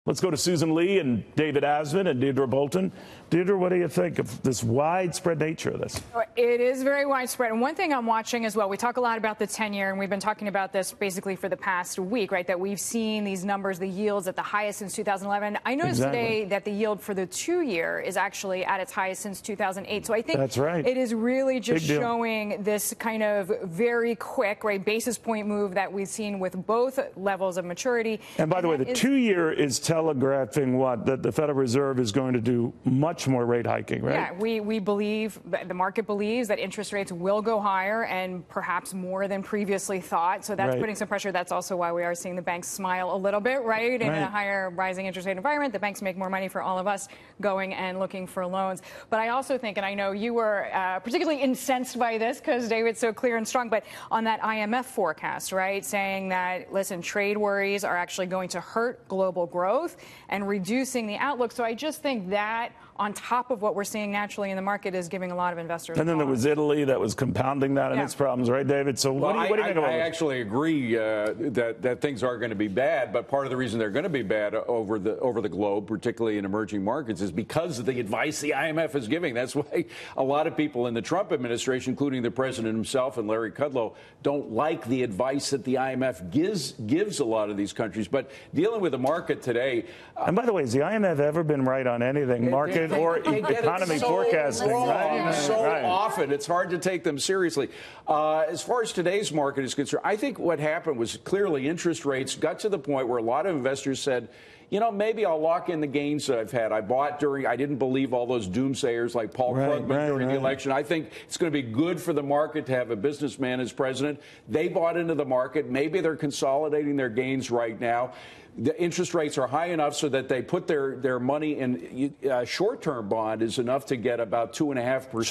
Let's go to Susan Lee and David Asman and Deirdre Bolton. Deirdre, what do you think of this widespread nature of this? It is very widespread. And one thing I'm watching as well, we talk a lot about the 10-year, and we've been talking about this basically for the past week, right, that we've seen these numbers, the yields at the highest since 2011. I noticed today that the yield for the 2-year is actually at its highest since 2008. So I think that's right. It is really just showing this kind of very quick, right, basis point move that we've seen with both levels of maturity. And by the way, the 2-year is telegraphing what? That the Federal Reserve is going to do much more rate hiking, right? Yeah, we believe, the market believes that interest rates will go higher and perhaps more than previously thought. So that's putting some pressure. That's also why we are seeing the banks smile a little bit, right? In a higher rising interest rate environment, the banks make more money for all of us going and looking for loans. But I also think, and I know you were particularly incensed by this because David's so clear and strong, but on that IMF forecast, right, saying that, listen, trade worries are actually going to hurt global growth and reducing the outlook. So I just think that on top of what we're seeing naturally in the market is giving a lot of investors. And then there was Italy that was compounding that and its problems, right, David? So what do you think about it? I actually agree that things are going to be bad, but part of the reason they're going to be bad over the globe, particularly in emerging markets, is because of the advice the IMF is giving. That's why a lot of people in the Trump administration, including the president himself and Larry Kudlow, don't like the advice that the IMF gives a lot of these countries. But dealing with the market today, and by the way, has the IMF ever been right on anything? Market or economy forecasting, right? So often it's hard to take them seriously. As far as today's market is concerned, I think what happened was clearly interest rates got to the point where a lot of investors said, you know, maybe I'll lock in the gains that I've had. I bought I didn't believe all those doomsayers like Paul Krugman during the election. I think it's going to be good for the market to have a businessman as president. They bought into the market. Maybe they're consolidating their gains right now. The interest rates are high enough so that they put their money in a short-term bond is enough to get about 2.5%.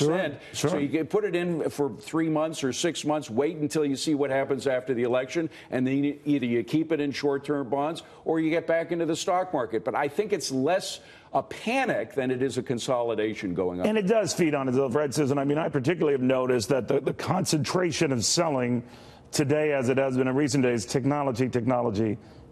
Sure. So you can put it in for 3 months or 6 months, wait until you see what happens after the election, and then either you keep it in short-term bonds or you get back into the stock market. But I think it's less a panic than it is a consolidation going on. And it does feed on itself, right, Susan? I mean, I particularly have noticed that the concentration of selling today, as it has been in recent days, technology.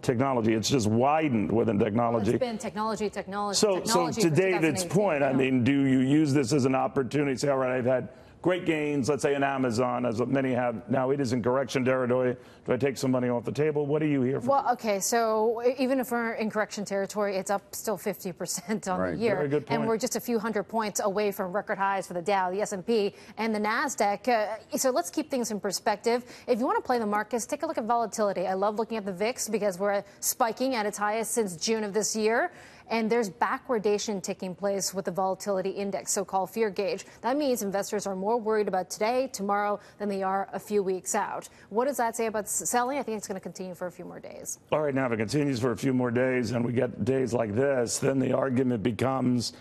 It's just widened within technology. Well, it's been technology. So to David's point, I mean, do you use this as an opportunity? Say, all right, I've had great gains, let's say in Amazon, as many have now. It is in correction territory. Do I take some money off the table? What are you here for? Well, okay, so even if we're in correction territory, it's up still 50% on the year. Very good point. And we're just a few hundred points away from record highs for the Dow, the S&P, and the NASDAQ. So let's keep things in perspective. If you want to play the markets, take a look at volatility. I love looking at the VIX because we're spiking at its highest since June of this year. And there's backwardation taking place with the volatility index, so-called fear gauge. That means investors are more worried about today, tomorrow, than they are a few weeks out. What does that say about selling? I think it's going to continue for a few more days. All right, now if it continues for a few more days and we get days like this, then the argument becomes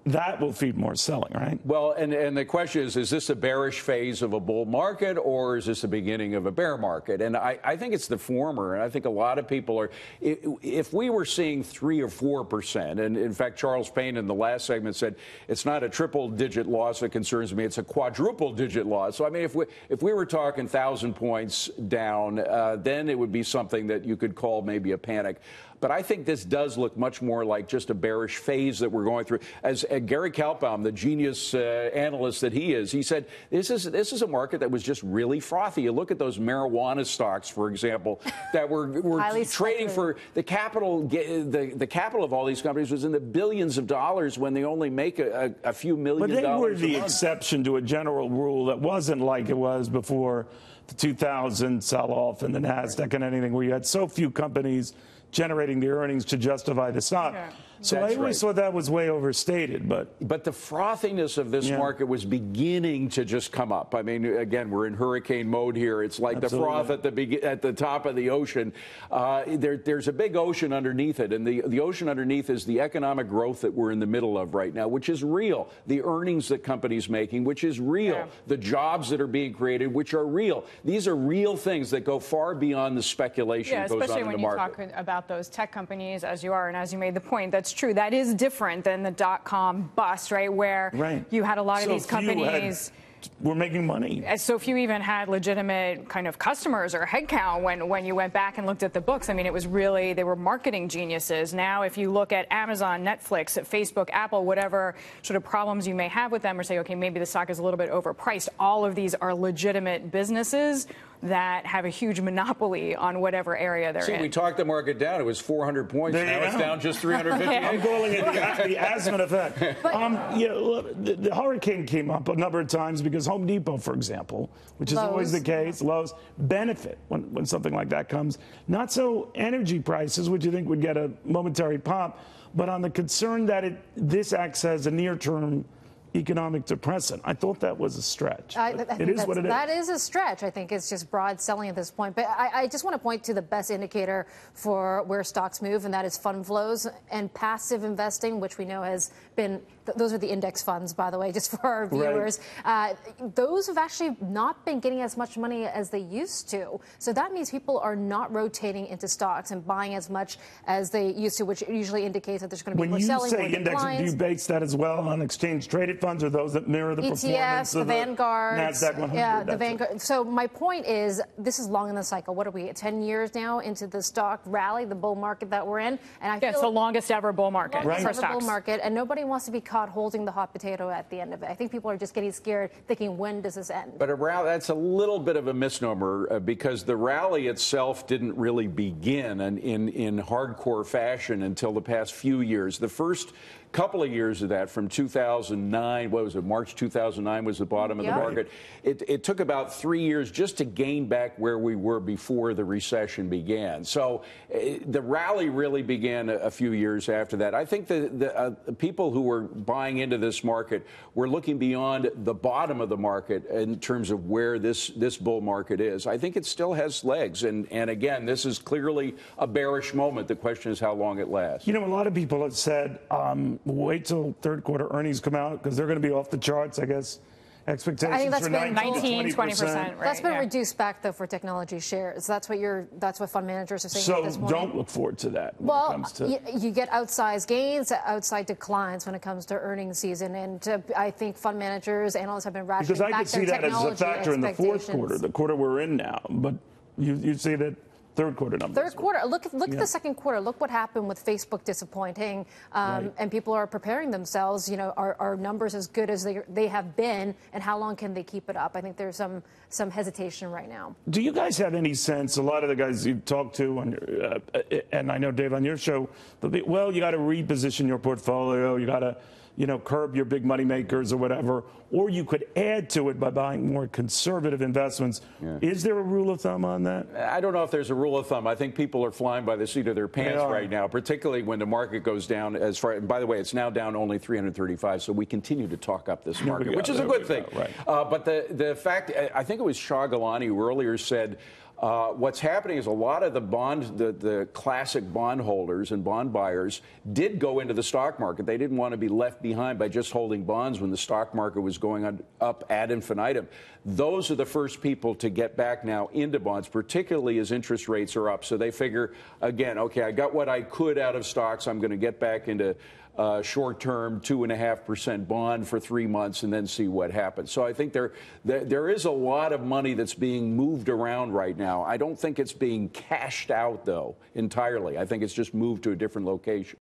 that will feed more selling, right? Well, and the question is this a bearish phase of a bull market or is this the beginning of a bear market? And I think it's the former. And I think a lot of people are, if we were seeing 3 or 4%, and in fact, Charles Payne in the last segment said, it's not a triple-digit loss that concerns me, it's a quadruple-digit loss. So, I mean, if we were talking 1,000 points down, then it would be something that you could call maybe a panic. But I think this does look much more like just a bearish phase that we're going through. As Gary Kaltbaum, the genius analyst that he is, he said, this is a market that was just really frothy. You look at those marijuana stocks, for example, that were trading for the capital. The capital of all these companies was in the billions of dollars when they only make a few million dollars. But they were the exception to a general rule that wasn't like it was before the 2000 sell-off in the NASDAQ and anything, where you had so few companies generating the earnings to justify the stock. Yeah. So I always thought that was way overstated. But the frothiness of this market was beginning to just come up. I mean, again, we're in hurricane mode here. It's like the froth at the top of the ocean. There's a big ocean underneath it, and the ocean underneath is the economic growth that we're in the middle of right now, which is real. The earnings that companies making, which is real. Yeah. The jobs that are being created, which are real. These are real things that go far beyond the speculation that goes on in the market. Especially when you talk about those tech companies, as you are, and as you made the point, that's true. That is different than the dot-com bust, right, where you had a lot of these companies were making money. So few even had legitimate kind of customers or headcount when you went back and looked at the books. I mean, it was really, they were marketing geniuses. Now, if you look at Amazon, Netflix, Facebook, Apple, whatever sort of problems you may have with them, or say, okay, maybe the stock is a little bit overpriced, all of these are legitimate businesses that have a huge monopoly on whatever area they're in. We talked the market down. It was 400 points. Now it's down just 350. I'm calling it the Asman effect. The hurricane came up a number of times because Home Depot, for example, which is always the case, Lowe's benefit when something like that comes. Not so energy prices, which you think would get a momentary pop, but on the concern that this acts as a near-term economic depressant. I thought that was a stretch. It is what it is. That is a stretch. I think it's just broad selling at this point. But I just want to point to the best indicator for where stocks move, and that is fund flows and passive investing, which we know has been, those are the index funds, by the way, just for our viewers. Right. Those have actually not been getting as much money as they used to. So that means people are not rotating into stocks and buying as much as they used to, which usually indicates that there's going to be more selling. When you say index, do you base that as well on exchange-traded funds, or those that mirror the performance of the Vanguard, NASDAQ 100? Yeah, the Vanguard. So my point is, this is long in the cycle. What are we, 10 years now into the stock rally, the bull market that we're in? And I feel it's the longest ever bull market for stocks. Bull market, and nobody wants to be caught holding the hot potato at the end of it. I think people are just getting scared, thinking, when does this end? But a rally, that's a little bit of a misnomer because the rally itself didn't really begin in hardcore fashion until the past few years. The first couple of years of that, from 2009, what was it, March 2009 was the bottom of the market. It took about 3 years just to gain back where we were before the recession began. So the rally really began a few years after that. I think the people who were buying into this market were looking beyond the bottom of the market in terms of where this bull market is. I think it still has legs. And again, this is clearly a bearish moment. The question is how long it lasts. You know, a lot of people have said, wait till third quarter earnings come out because they're going to be off the charts, I guess. Expectations I think that's for been 19-20%. Right, that's been reduced back though for technology shares. That's what fund managers are saying. So at this point. don't look forward to that. Well, when it comes to you get outsized gains, outside declines when it comes to earnings season, and I think fund managers, analysts have been rationing because I back could see their that as a factor in the fourth quarter, the quarter we're in now. But you see that. Third quarter numbers. Third quarter. Look at the second quarter. Look what happened with Facebook disappointing, and people are preparing themselves. You know, are numbers as good as they have been, and how long can they keep it up? I think there's some hesitation right now. Do you guys have any sense? A lot of the guys you talk to, and I know Dave on your show, they'll be, well, you got to reposition your portfolio. You got to, curb your big money makers or whatever, or you could add to it by buying more conservative investments. Yeah. Is there a rule of thumb on that? I don't know if there's a rule of thumb. I think people are flying by the seat of their pants right now, particularly when the market goes down as far. And by the way, it's now down only 335, so we continue to talk up this market, which is a good thing. Right. But the fact, I think it was Shah Gilani who earlier said, what's happening is a lot of the classic bond holders and bond buyers did go into the stock market. They didn't want to be left behind by just holding bonds when the stock market was going up ad infinitum. Those are the first people to get back now into bonds, particularly as interest rates are up. So they figure, again, okay, I got what I could out of stocks. I'm going to get back into short-term 2.5% bond for 3 months and then see what happens. So I think there is a lot of money that's being moved around right now. I don't think it's being cashed out, though, entirely. I think it's just moved to a different location.